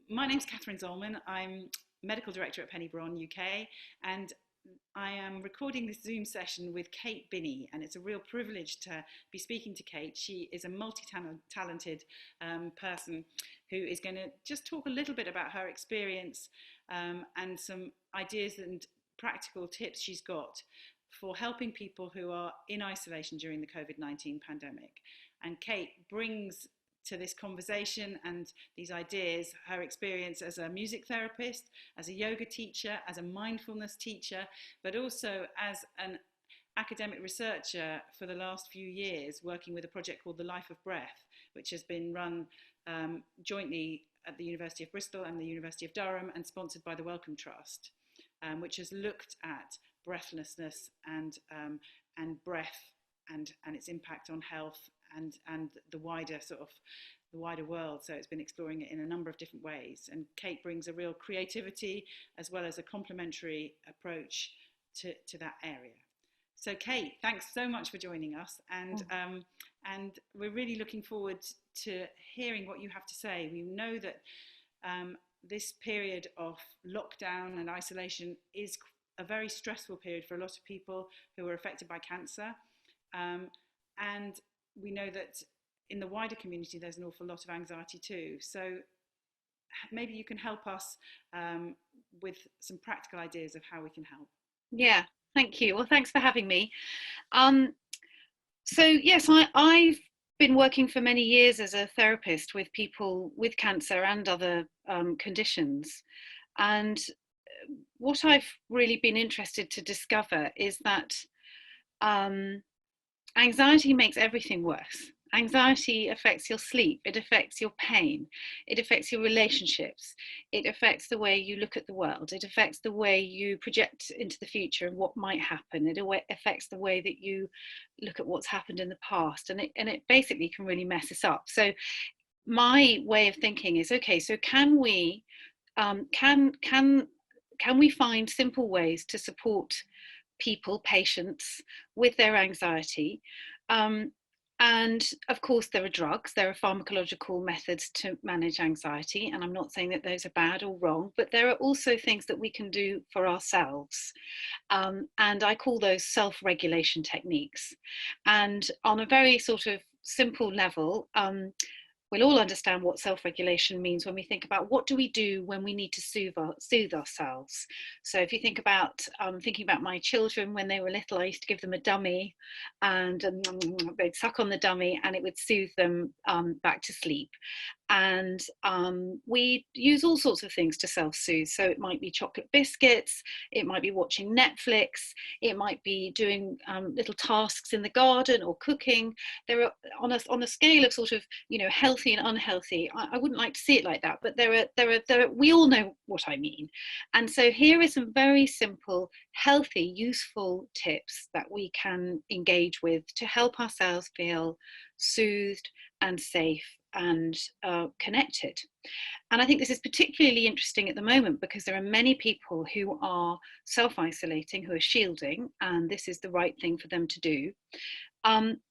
My name's Catherine Zollman. I'm Medical Director at Penny Brown UK, and I am recording this Zoom session with Kate Binnie, and it's a real privilege to be speaking to Kate. She is a multi-talented person who is going to just talk a little bit about her experience and some ideas and practical tips she's got for helping people who are in isolation during the COVID-19 pandemic. And Kate brings to this conversation and these ideas her experience as a music therapist, as a yoga teacher, as a mindfulness teacher, but also as an academic researcher for the last few years, working with a project called the Life of Breath, which has been run jointly at the University of Bristol and the University of Durham and sponsored by the Wellcome Trust, which has looked at breathlessness and breath and its impact on health and the wider the wider world. So it's been exploring it in a number of different ways. And Kate brings a real creativity as well as a complementary approach to that area. So Kate, thanks so much for joining us, and we're really looking forward to hearing what you have to say. We know that this period of lockdown and isolation is a very stressful period for a lot of people who are affected by cancer. And we know that in the wider community, there's an awful lot of anxiety too. So maybe you can help us with some practical ideas of how we can help. Yeah, thank you. Well, thanks for having me. So yes, I've been working for many years as a therapist with people with cancer and other conditions. And what I've really been interested to discover is that anxiety makes everything worse. Anxiety affects your sleep, it affects your pain, it affects your relationships, it affects the way you look at the world, it affects the way you project into the future and what might happen, it affects the way that you look at what's happened in the past, and it basically can really mess us up. So my way of thinking is, okay, so can we can we find simple ways to support people, patients, with their anxiety? And of course, there are drugs, there are pharmacological methods to manage anxiety. And I'm not saying that those are bad or wrong, but there are also things that we can do for ourselves. And I call those self-regulation techniques. And on a very sort of simple level, we'll all understand what self-regulation means when we think about what do we do when we need to soothe ourselves. So if you think about thinking about my children when they were little, I used to give them a dummy, and they'd suck on the dummy and it would soothe them back to sleep. And we use all sorts of things to self-soothe. So it might be chocolate biscuits, it might be watching Netflix, it might be doing little tasks in the garden or cooking. There are on a scale of sort of, you know, healthy and unhealthy. I wouldn't like to see it like that, but there are we all know what I mean. And so here are some very simple, healthy, useful tips that we can engage with to help ourselves feel soothed and safe and connected. And I think this is particularly interesting at the moment because there are many people who are self-isolating, who are shielding, and this is the right thing for them to do.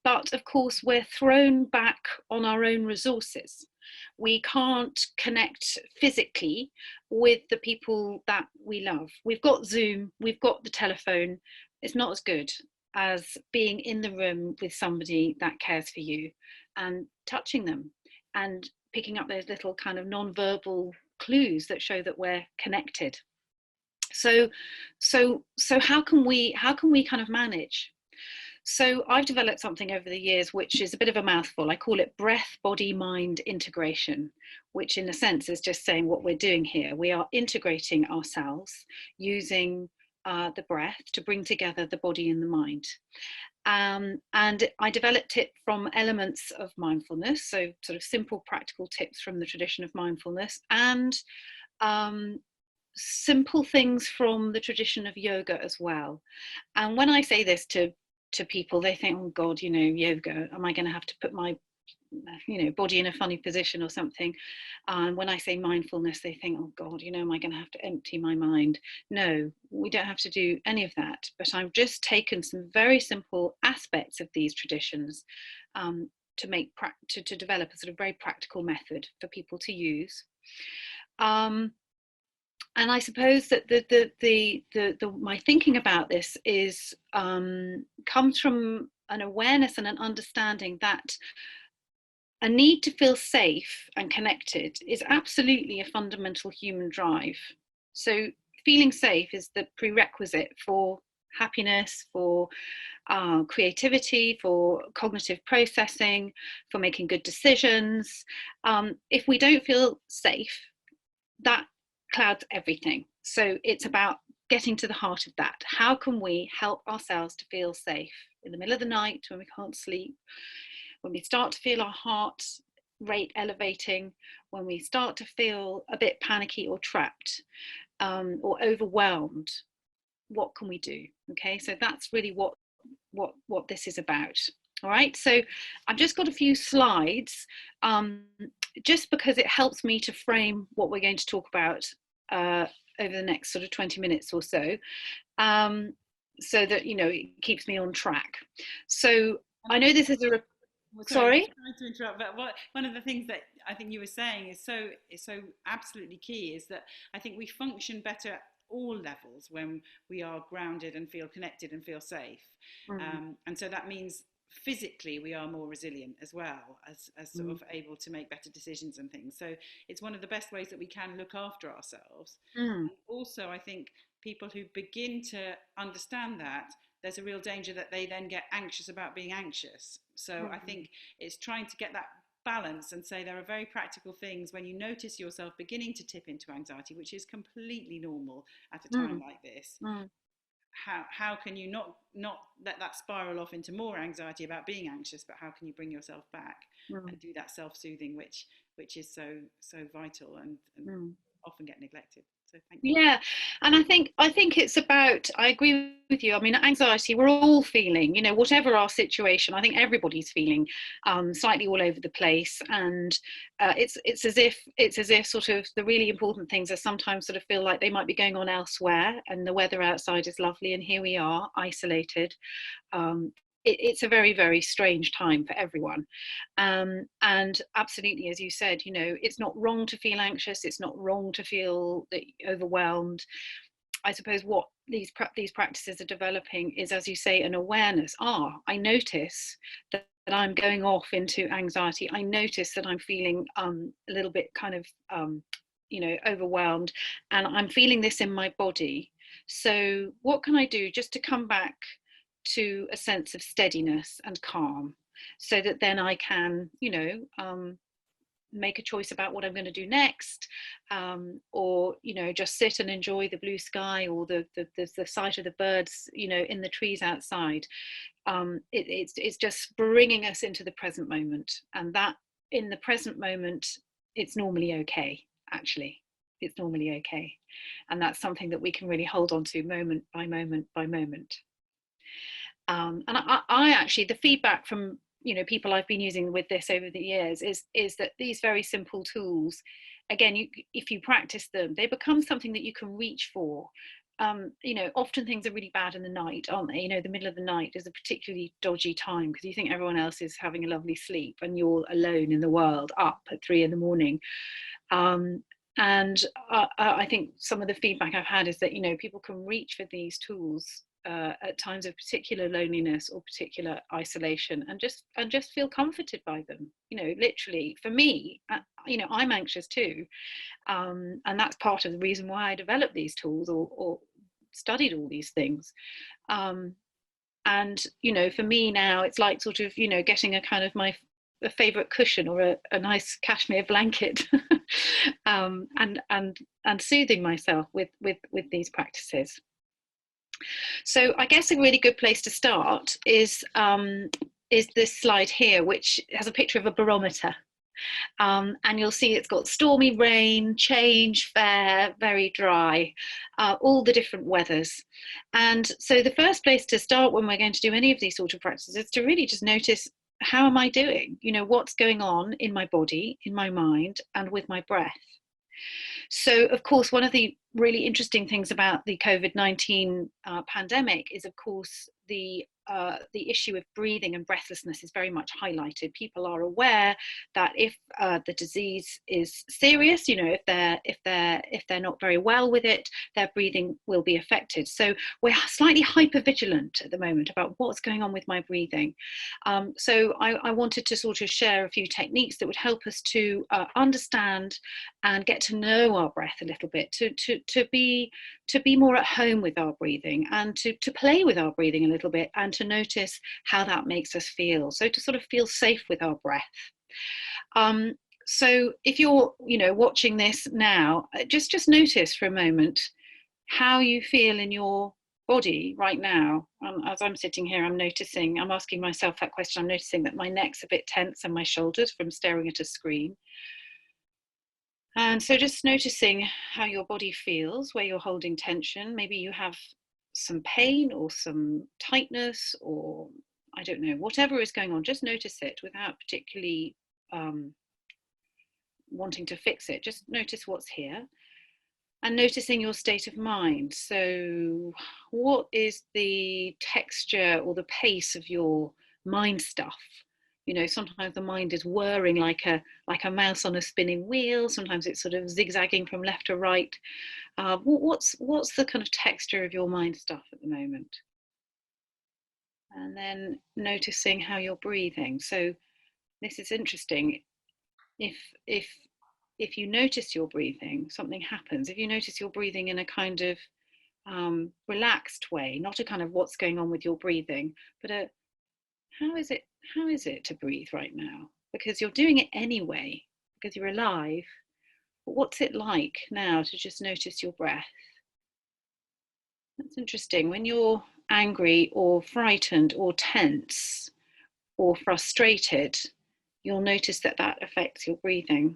But of course, we're thrown back on our own resources. We can't connect physically with the people that we love. We've got Zoom, we've got the telephone. It's not as good as being in the room with somebody that cares for you and touching them and picking up those little kind of non-verbal clues that show that we're connected. So how can we kind of manage? So I've developed something over the years which is a bit of a mouthful. I call it breath, body, mind integration, which in a sense is just saying what we're doing here. We are integrating ourselves using the breath to bring together the body and the mind. And I developed it from elements of mindfulness, so sort of simple practical tips from the tradition of mindfulness, and simple things from the tradition of yoga as well. And when I say this to people, they think, oh God, you know, yoga, am I going to have to put my body in a funny position or something? And when I say mindfulness, they think, oh God, you know, am I going to have to empty my mind? No, we don't have to do any of that. But I've just taken some very simple aspects of these traditions to develop a sort of very practical method for people to use. And I suppose that my thinking about this is comes from an awareness and an understanding that a need to feel safe and connected is absolutely a fundamental human drive. So feeling safe is the prerequisite for happiness, for creativity, for cognitive processing, for making good decisions. If we don't feel safe, that clouds everything. So it's about getting to the heart of that. How can we help ourselves to feel safe in the middle of the night when we can't sleep, when we start to feel our heart rate elevating, when we start to feel a bit panicky or trapped or overwhelmed? What can we do? Okay, so that's really what this is about. All right, so I've just got a few slides just because it helps me to frame what we're going to talk about over the next sort of 20 minutes or so, so that, you know, it keeps me on track. So I know this is a well, sorry, sorry. sorry to interrupt, but one of the things that I think you were saying is so absolutely key is that I think we function better at all levels when we are grounded and feel connected and feel safe, Mm, and so that means physically we are more resilient as well as sort mm, of able to make better decisions and things. So it's one of the best ways that we can look after ourselves. mm, And also, I think people who begin to understand that, there's a real danger that they then get anxious about being anxious. So I mm, think it's trying to get that balance and say there are very practical things when you notice yourself beginning to tip into anxiety, which is completely normal at a time mm, like this. mm, How can you not let that spiral off into more anxiety about being anxious, but how can you bring yourself back mm, and do that self-soothing, which is so vital and mm. often get neglected. So thank you. Yeah, and I think it's about, I agree with you. I mean, anxiety, we're all feeling, you know, whatever our situation. I think everybody's feeling slightly all over the place, and it's as if sort of the really important things are sometimes sort of feel like they might be going on elsewhere, and the weather outside is lovely, and here we are isolated. um, it's a very, very strange time for everyone. And absolutely, as you said, you know, it's not wrong to feel anxious, it's not wrong to feel overwhelmed. I suppose what these practices are developing is, as you say, an awareness. I notice that I'm going off into anxiety. I notice that I'm feeling a little bit kind of you know, overwhelmed, and I'm feeling this in my body. So what can I do just to come back to a sense of steadiness and calm, so that then I can, you know, make a choice about what I'm going to do next, or, you know, just sit and enjoy the blue sky, or the sight of the birds, you know, in the trees outside. It's just bringing us into the present moment, and that in the present moment, it's normally okay. Actually, it's normally okay, and that's something that we can really hold on to moment by moment by moment. And I actually, the feedback from, you know, people I've been using with this over the years is that these very simple tools, again, if you practice them, they become something that you can reach for. You know, often things are really bad in the night, aren't they? You know, the middle of the night is a particularly dodgy time because you think everyone else is having a lovely sleep and you're alone in the world, up at 3 in the morning. Um, and I think some of the feedback I've had is that, you know, people can reach for these tools at times of particular loneliness or particular isolation, and just feel comforted by them. You know, literally, for me, you know, I'm anxious too, and that's part of the reason why I developed these tools, or studied all these things. Um, and, you know, for me now, it's like sort of, you know, getting a kind of a favorite cushion, or a nice cashmere blanket, and soothing myself with these practices. So I guess a really good place to start is this slide here, which has a picture of a barometer. And you'll see it's got stormy rain, change, fair, very dry, all the different weathers. And so the first place to start when we're going to do any of these sort of practices is to really just notice, how am I doing? You know, what's going on in my body, in my mind, and with my breath. So, of course, one of the really interesting things about the COVID-19 pandemic is, of course, the the issue of breathing and breathlessness is very much highlighted. People are aware that if the disease is serious, if they're not very well with it, their breathing will be affected. So we're slightly hypervigilant at the moment about what's going on with my breathing. So I wanted to sort of share a few techniques that would help us to understand and get to know our breath a little bit, to be more at home with our breathing, and to play with our breathing a little bit, and to notice how that makes us feel. So to sort of feel safe with our breath. So if you're, watching this now, just notice for a moment how you feel in your body right now. As I'm sitting here, I'm asking myself that question. I'm noticing that my neck's a bit tense and my shoulders from staring at a screen. And so just noticing how your body feels, where you're holding tension. Maybe you have some pain or some tightness, or I don't know, whatever is going on, just notice it without particularly wanting to fix it. Just notice what's here and noticing your state of mind. So what is the texture or the pace of your mind stuff? Sometimes the mind is whirring like a mouse on a spinning wheel. Sometimes it's sort of zigzagging from left to right. What's the kind of texture of your mind stuff at the moment? And then noticing how you're breathing. So this is interesting. If you notice your breathing, something happens. If you notice your breathing in a kind of relaxed way, not a kind of what's going on with your breathing, but a how is it to breathe right now? Because you're doing it anyway, because you're alive. But what's it like now to just notice your breath? That's interesting. When you're angry or frightened or tense or frustrated, you'll notice that affects your breathing.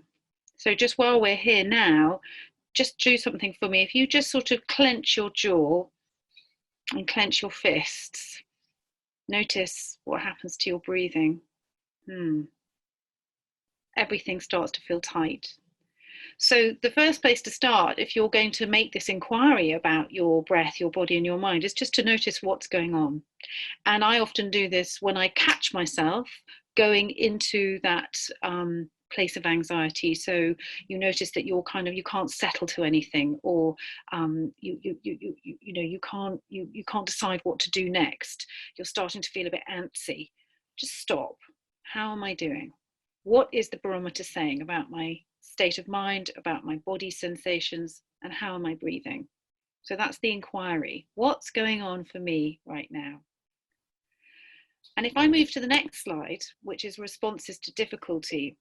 So just while we're here now, just do something for me. If you just sort of clench your jaw and clench your fists, notice what happens to your breathing. Everything starts to feel tight. So the first place to start, if you're going to make this inquiry about your breath, your body and your mind, is just to notice what's going on. And I often do this when I catch myself going into that place of anxiety. So you notice that you can't settle to anything, or you can't decide what to do next. You're starting to feel a bit antsy. Just stop. How am I doing? What is the barometer saying about my state of mind, about my body sensations, and how am I breathing? So that's the inquiry. What's going on for me right now? And if I move to the next slide, which is responses to difficulty,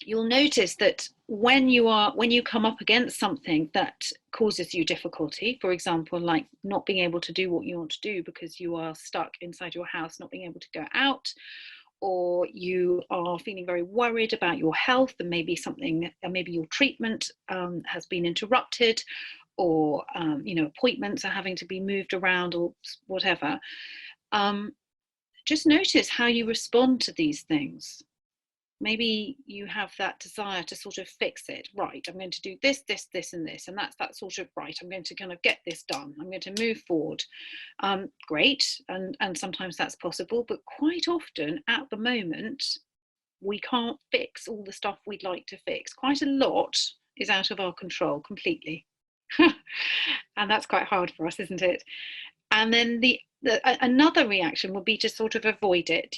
you'll notice that when you come up against something that causes you difficulty, for example, like not being able to do what you want to do because you are stuck inside your house, not being able to go out, or you are feeling very worried about your health, and maybe your treatment has been interrupted, or appointments are having to be moved around, or whatever. Just notice how you respond to these things. Maybe you have that desire to sort of fix it. Right, I'm going to do this, this, this, and this, and that's that sort of right. I'm going to kind of get this done. I'm going to move forward. Great, and sometimes that's possible, but quite often at the moment, we can't fix all the stuff we'd like to fix. Quite a lot is out of our control completely. And that's quite hard for us, isn't it? And then another reaction would be to sort of avoid it.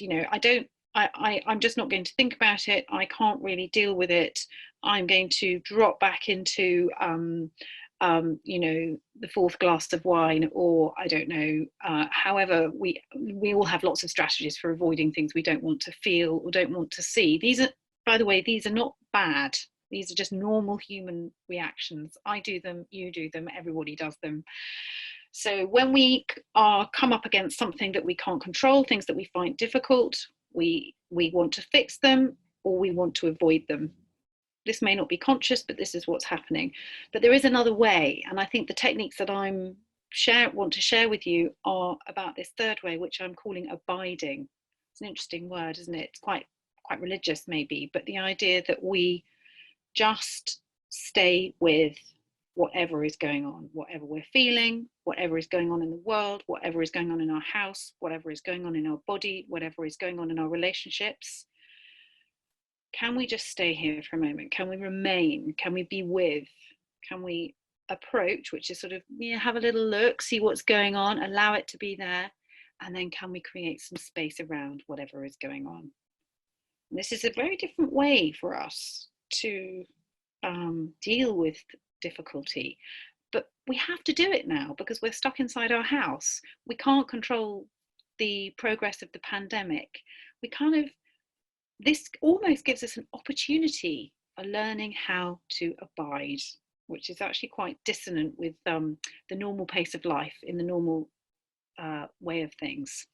I'm just not going to think about it. I can't really deal with it. I'm going to drop back into, the fourth glass of wine, or I don't know. However, we all have lots of strategies for avoiding things we don't want to feel or don't want to see. These are, by the way, these are not bad. These are just normal human reactions. I do them, you do them, everybody does them. So when we come up against something that we can't control, things that we find difficult, we want to fix them, or we want to avoid them. This may not be conscious, but this is what's happening. But there is another way, and I think the techniques that I want to share with you are about this third way, which I'm calling abiding. It's an interesting word, isn't it? It's quite religious maybe, but the idea that we just stay with whatever is going on, whatever we're feeling, whatever is going on in the world, whatever is going on in our house, whatever is going on in our body, whatever is going on in our relationships. Can we just stay here for a moment? Can we remain? Can we be with? Can we approach, which is sort of, have a little look, see what's going on, allow it to be there, and then can we create some space around whatever is going on? And this is a very different way for us to deal with difficulty, but we have to do it now because we're stuck inside our house. We can't control the progress of the pandemic. This almost gives us an opportunity for learning how to abide, which is actually quite dissonant with the normal pace of life in the normal way of things.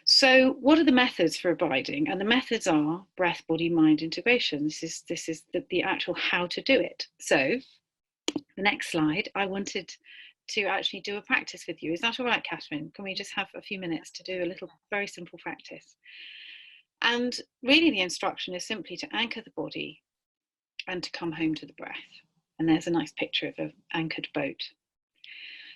So what are the methods for abiding? And the methods are breath, body, mind integration. This is the actual how to do it. So the next slide, I wanted to actually do a practice with you. Is that all right, Catherine? Can we just have a few minutes to do a little very simple practice? And really the instruction is simply to anchor the body and to come home to the breath. And there's a nice picture of an anchored boat.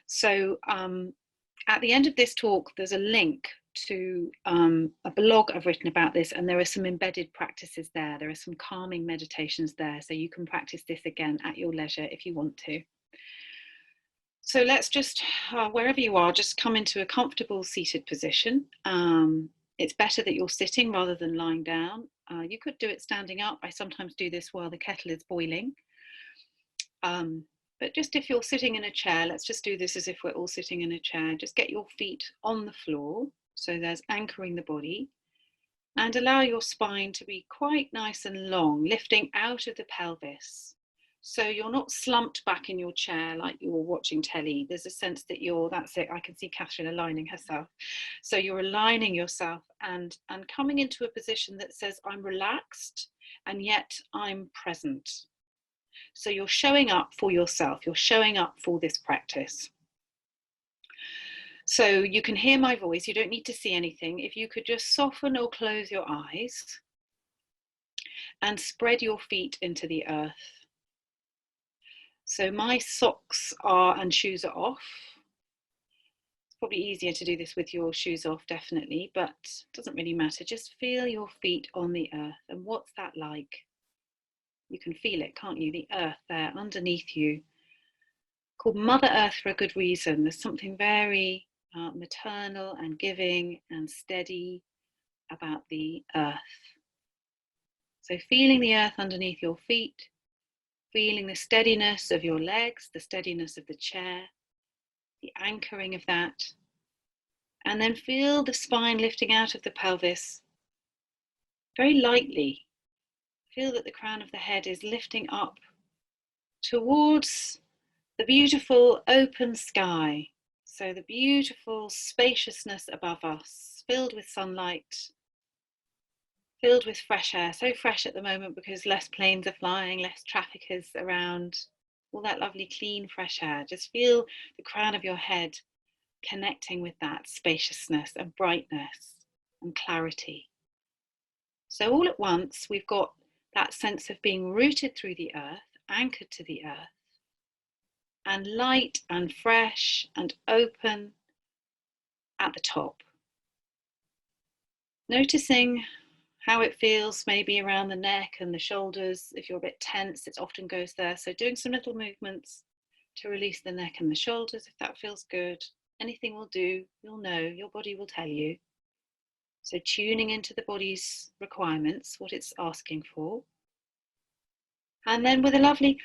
So at the end of this talk, there's a link to a blog I've written about this, and there are some embedded practices there. There are some calming meditations there, so you can practice this again at your leisure if you want to. So let's just, wherever you are, just come into a comfortable seated position. It's better that you're sitting rather than lying down. You could do it standing up. I sometimes do this while the kettle is boiling. But just if you're sitting in a chair, let's just do this as if we're all sitting in a chair. Just get your feet on the floor. So there's anchoring the body. And allow your spine to be quite nice and long, lifting out of the pelvis. So you're not slumped back in your chair like you're watching telly. There's a sense that that's it. I can see Catherine aligning herself. So you're aligning yourself and coming into a position that says, I'm relaxed and yet I'm present. So you're showing up for yourself. You're showing up for this practice. So you can hear my voice. You don't need to see anything. If you could just soften or close your eyes and spread your feet into the earth. So my socks and shoes are off. It's probably easier to do this with your shoes off, definitely, but it doesn't really matter. Just feel your feet on the earth. And what's that like? You can feel it, can't you? The earth there underneath you. Called Mother Earth for a good reason. There's something very maternal and giving and steady about the earth. So feeling the earth underneath your feet, feeling the steadiness of your legs, the steadiness of the chair, the anchoring of that, and then feel the spine lifting out of the pelvis very lightly. Feel that the crown of the head is lifting up towards the beautiful open sky. So the beautiful spaciousness above us, filled with sunlight, filled with fresh air, so fresh at the moment because less planes are flying, less traffic is around, all that lovely clean fresh air. Just feel the crown of your head connecting with that spaciousness and brightness and clarity. So all at once we've got that sense of being rooted through the earth, anchored to the earth, and light and fresh and open at the top. Noticing how it feels maybe around the neck and the shoulders. If you're a bit tense, it often goes there. So doing some little movements to release the neck and the shoulders, if that feels good. Anything will do, you'll know, your body will tell you. So tuning into the body's requirements, what it's asking for. And then with a lovely,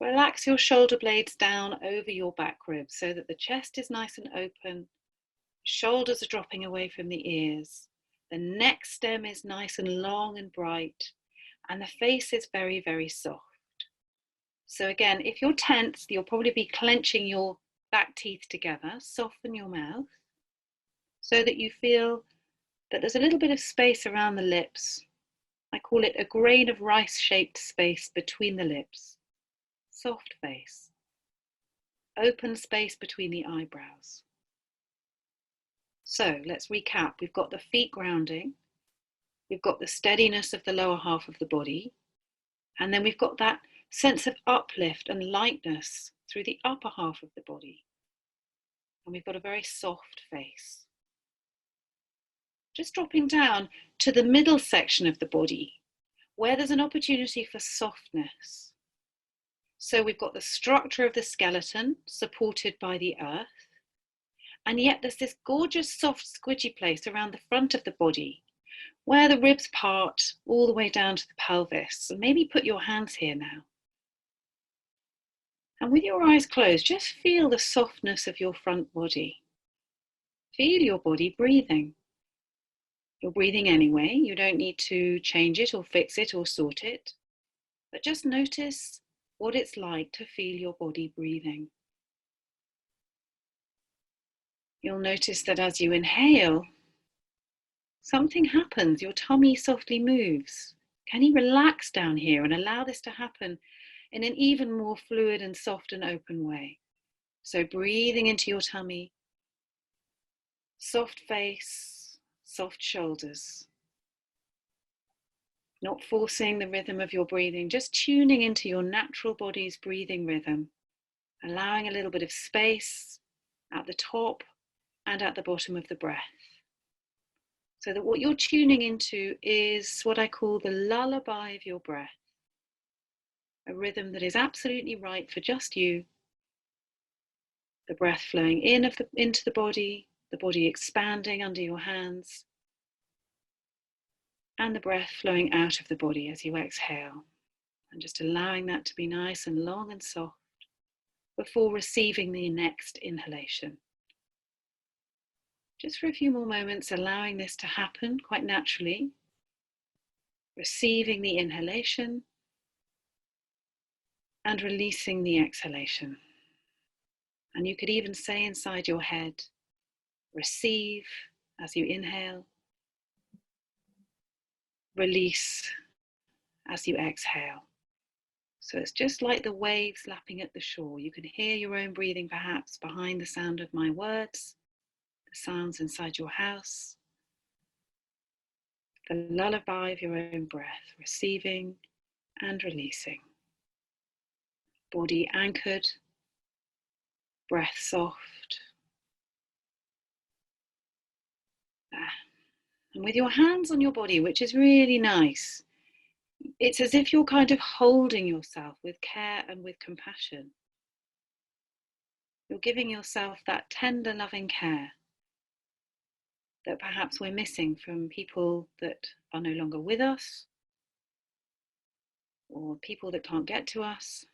relax your shoulder blades down over your back ribs so that the chest is nice and open, shoulders are dropping away from the ears, the neck stem is nice and long and bright, and the face is very, very soft. So again, if you're tense, you'll probably be clenching your back teeth together. Soften your mouth so that you feel that there's a little bit of space around the lips. I call it a grain of rice-shaped space between the lips. Soft face. Open space between the eyebrows. So let's recap. We've got the feet grounding. We've got the steadiness of the lower half of the body. And then we've got that sense of uplift and lightness through the upper half of the body. And we've got a very soft face. Just dropping down to the middle section of the body, where there's an opportunity for softness. So we've got the structure of the skeleton supported by the earth, and yet there's this gorgeous soft squidgy place around the front of the body where the ribs part all the way down to the pelvis. So maybe put your hands here now. And with your eyes closed, just feel the softness of your front body. Feel your body breathing. You're breathing anyway. You don't need to change it or fix it or sort it. But just notice what it's like to feel your body breathing. You'll notice that as you inhale, something happens. Your tummy softly moves. Can you relax down here and allow this to happen in an even more fluid and soft and open way? So breathing into your tummy, soft face, soft shoulders. Not forcing the rhythm of your breathing, just tuning into your natural body's breathing rhythm, allowing a little bit of space at the top and at the bottom of the breath. So that what you're tuning into is what I call the lullaby of your breath, a rhythm that is absolutely right for just you. The breath flowing into the body expanding under your hands, and the breath flowing out of the body as you exhale, and just allowing that to be nice and long and soft before receiving the next inhalation. Just for a few more moments, allowing this to happen quite naturally, receiving the inhalation and releasing the exhalation. And you could even say inside your head, receive as you inhale, release as you exhale. So it's just like the waves lapping at the shore. You can hear your own breathing perhaps behind the sound of my words, the sounds inside your house, the lullaby of your own breath, receiving and releasing. Body anchored, breath soft. And with your hands on your body, which is really nice, it's as if you're kind of holding yourself with care and with compassion. You're giving yourself that tender, loving care that perhaps we're missing from people that are no longer with us, or people that can't get to us.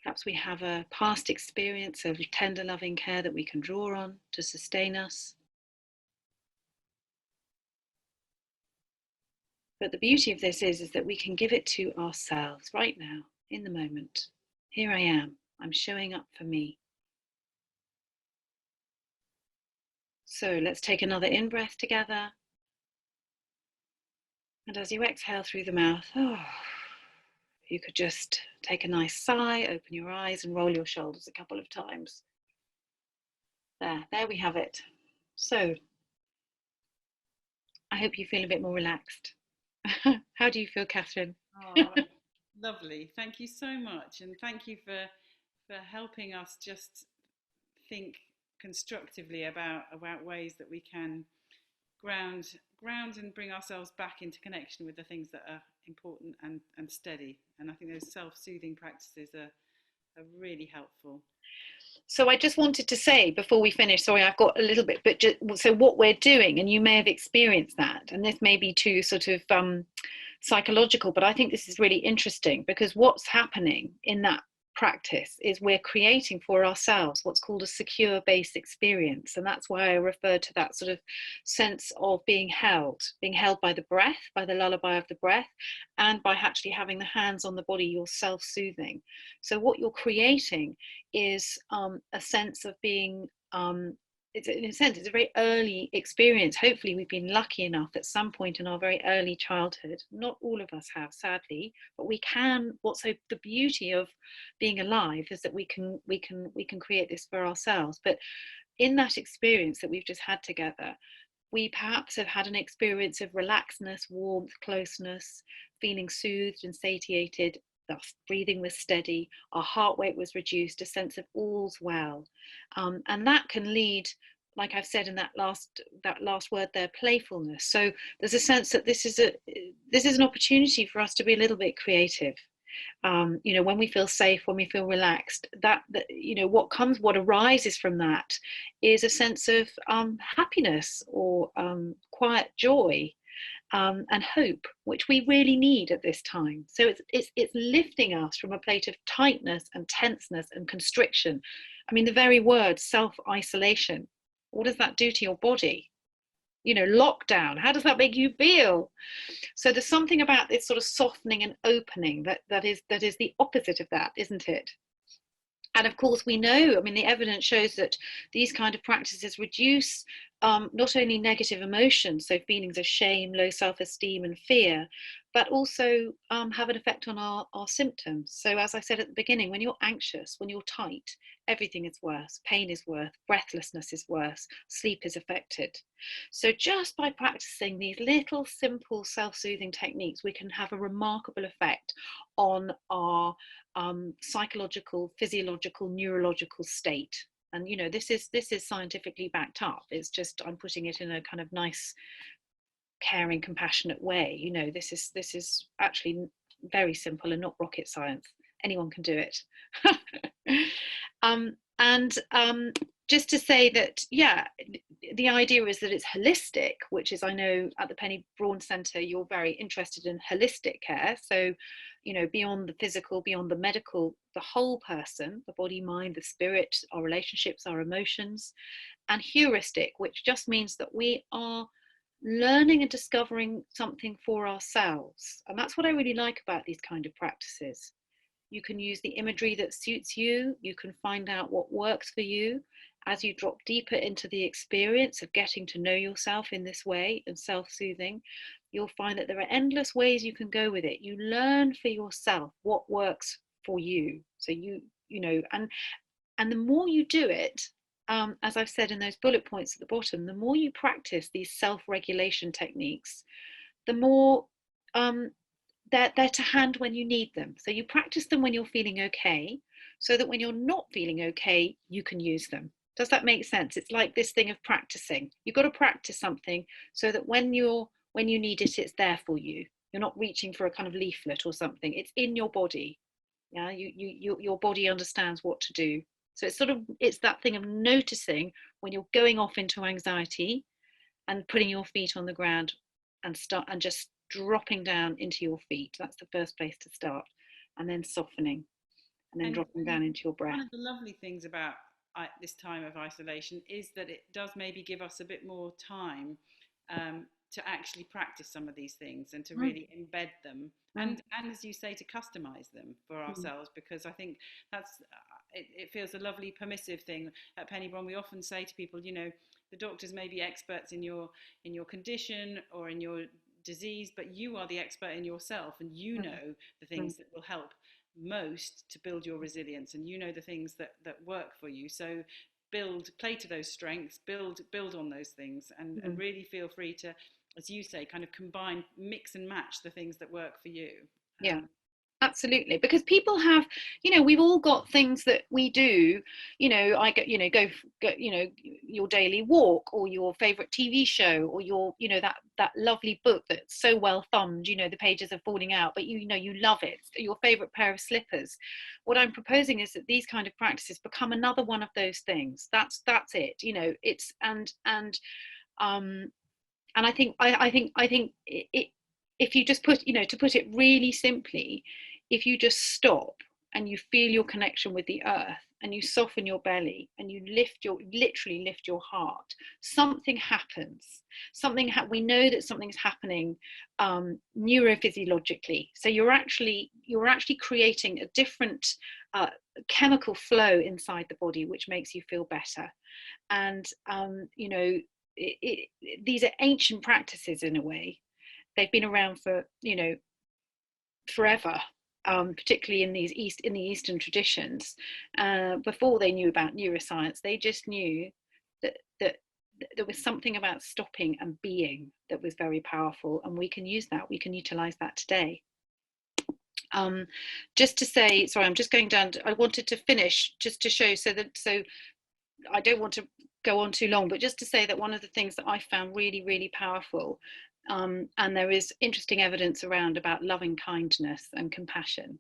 Perhaps we have a past experience of tender, loving care that we can draw on to sustain us. But the beauty of this is that we can give it to ourselves right now, in the moment. Here I am. I'm showing up for me. So let's take another in-breath together. And as you exhale through the mouth, you could just take a nice sigh, open your eyes and roll your shoulders a couple of times. There we have it. So I hope you feel a bit more relaxed. How do you feel, Catherine? Oh, lovely. Thank you so much. And thank you for helping us just think constructively about ways that we can ground and bring ourselves back into connection with the things that are important and steady. And I think those self-soothing practices are really helpful. So I just wanted to say before we finish, sorry, I've got a little bit, but so what we're doing, and you may have experienced that, and this may be too sort of psychological, but I think this is really interesting because what's happening in that practice is we're creating for ourselves what's called a secure base experience. And that's why I refer to that sort of sense of being held by the breath, by the lullaby of the breath, and by actually having the hands on the body, you're self-soothing. So what you're creating is a sense of being it's, in a sense, it's a very early experience. Hopefully we've been lucky enough at some point in our very early childhood. Not all of us have, sadly, but we can. What's so the beauty of being alive is that we can create this for ourselves. But in that experience that we've just had together, we perhaps have had an experience of relaxedness, warmth, closeness, feeling soothed and satiated, thus breathing was steady, our heart rate was reduced, a sense of all's well. And that can lead, like I've said in that last word there, playfulness. So there's a sense that this is an opportunity for us to be a little bit creative. When we feel safe, when we feel relaxed, that what arises from that is a sense of happiness or quiet joy, and hope, which we really need at this time. So it's lifting us from a plate of tightness and tenseness and constriction. I mean, the very word self-isolation, what does that do to your body? Lockdown, how does that make you feel? So there's something about this sort of softening and opening that is the opposite of that, isn't it? And of course, we know, I mean, the evidence shows that these kind of practices reduce not only negative emotions, so feelings of shame, low self-esteem and fear, but also have an effect on our symptoms. So as I said at the beginning, when you're anxious, when you're tight, everything is worse. Pain is worse, breathlessness is worse, sleep is affected. So just by practicing these little simple self-soothing techniques, we can have a remarkable effect on our psychological, physiological, neurological state. And this is scientifically backed up. It's just I'm putting it in a kind of nice, caring, compassionate way. This is actually very simple and not rocket science. Anyone can do it. And just to say that, yeah, the idea is that it's holistic, which is, I know at the Penny Braun Centre you're very interested in holistic care. So beyond the physical, beyond the medical, the whole person, the body, mind, the spirit, our relationships, our emotions. And heuristic, which just means that we are learning and discovering something for ourselves. And that's what I really like about these kind of practices. You can use the imagery that suits you. You can find out what works for you. As you drop deeper into the experience of getting to know yourself in this way and self-soothing, you'll find that there are endless ways you can go with it. You learn for yourself what works for you. So and the more you do it, as I've said in those bullet points at the bottom, the more you practice these self-regulation techniques, the more they're to hand when you need them. So you practice them when you're feeling okay, so that when you're not feeling okay, you can use them. Does that make sense? It's like this thing of practicing. You've got to practice something so that when you need it, it's there for you. You're not reaching for a kind of leaflet or something. It's in your body. Yeah, your body understands what to do. So it's that thing of noticing when you're going off into anxiety and putting your feet on the ground and just dropping down into your feet. That's the first place to start, and then softening, and then dropping down into your breath. One of the lovely things about this time of isolation is that it does maybe give us a bit more time to actually practice some of these things and to really embed them, and as you say, to customize them for ourselves, because I think that's it feels a lovely permissive thing at Penny Braun. We often say to people, the doctors may be experts in your condition or in your disease, but you are the expert in yourself, and know the things that will help most to build your resilience, and the things that work for you. So play to those strengths, build on those things, and really feel free to, as you say, kind of combine, mix and match the things that work for you. Yeah. Absolutely, because people have, we've all got things that we do. I get, go, your daily walk, or your favorite TV show, or your, that lovely book that's so well thumbed, the pages are falling out, but you love it. Your favorite pair of slippers. What I'm proposing is that these kind of practices become another one of those things. That's it. It's and I think it, if you just put, to put it really simply, if you just stop and you feel your connection with the earth, and you soften your belly, and you literally lift your heart, something happens. We know that something's happening neurophysiologically. So you're actually creating a different chemical flow inside the body, which makes you feel better. And these are ancient practices in a way. They've been around for forever, particularly in the Eastern traditions. Before they knew about neuroscience, they just knew that there was something about stopping and being that was very powerful, and we can use that, we can utilize that today. um, just to say, sorry, I'm just going down I wanted to finish just to show, so I don't want to go on too long, but just to say that one of the things that I found really, really powerful, and there is interesting evidence around about loving kindness and compassion.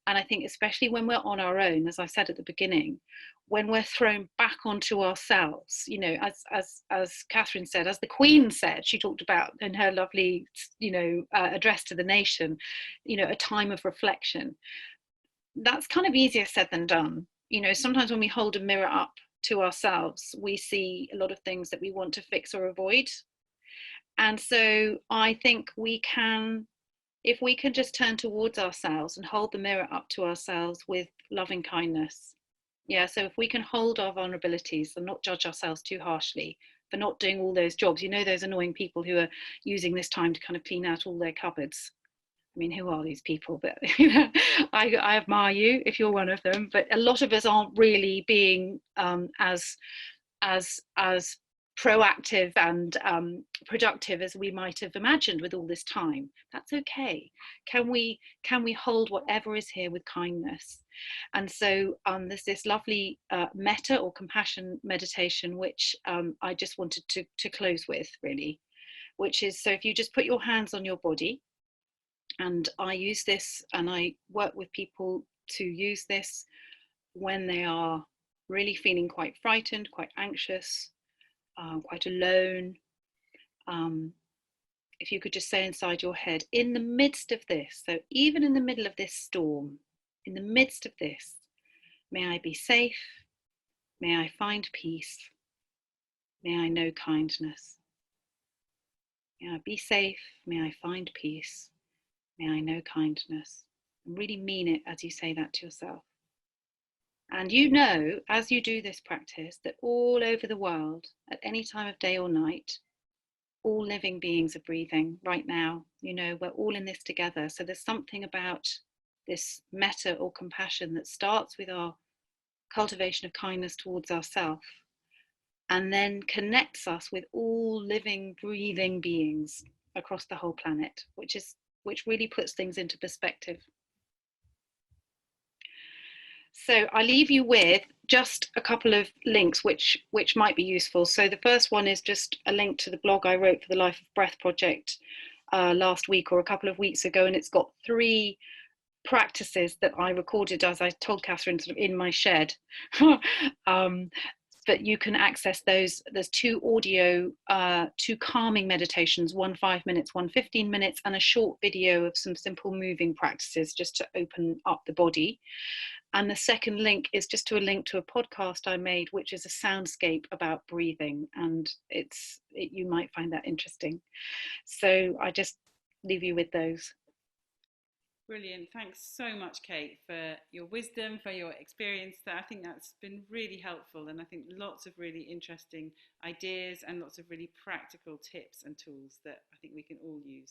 And I think especially when we're on our own, as I said at the beginning, when we're thrown back onto ourselves, as Catherine said, as the Queen said, she talked about in her lovely, address to the nation, a time of reflection. That's kind of easier said than done. Sometimes when we hold a mirror up to ourselves, we see a lot of things that we want to fix or avoid. And so I think if we can just turn towards ourselves and hold the mirror up to ourselves with loving kindness. Yeah, so if we can hold our vulnerabilities and not judge ourselves too harshly for not doing all those jobs, those annoying people who are using this time to kind of clean out all their cupboards. I mean, who are these people? But I admire you if you're one of them. But a lot of us aren't really being as proactive and productive as we might have imagined with all this time. That's okay. Can we hold whatever is here with kindness? And so there's this lovely metta or compassion meditation, which I just wanted to close with, really, which is, so if you just put your hands on your body, and I use this and I work with people to use this when they are really feeling quite frightened, quite anxious, quite alone. If you could just say inside your head, in the midst of this, so even in the middle of this storm, in the midst of this, may I be safe, may I find peace, may I know kindness. May I be safe, may I find peace, may I know kindness. And really mean it as you say that to yourself. And as you do this practice, that all over the world, at any time of day or night, all living beings are breathing right now. We're all in this together. So there's something about this metta or compassion that starts with our cultivation of kindness towards ourselves and then connects us with all living, breathing beings across the whole planet, which really puts things into perspective. So I leave you with just a couple of links which might be useful. So the first one is just a link to the blog I wrote for the Life of Breath project last week or a couple of weeks ago, and it's got 3 practices that I recorded, as I told Catherine, sort of in my shed. But you can access those. There's 2 calming meditations, one 5 minutes, one 15 minutes, and a short video of some simple moving practices just to open up the body. And the second link is just to a link to a podcast I made, which is a soundscape about breathing, and you might find that interesting. So I just leave you with those. Brilliant. Thanks so much, Kate, for your wisdom, for your experience. I think that's been really helpful, and I think lots of really interesting ideas and lots of really practical tips and tools that I think we can all use.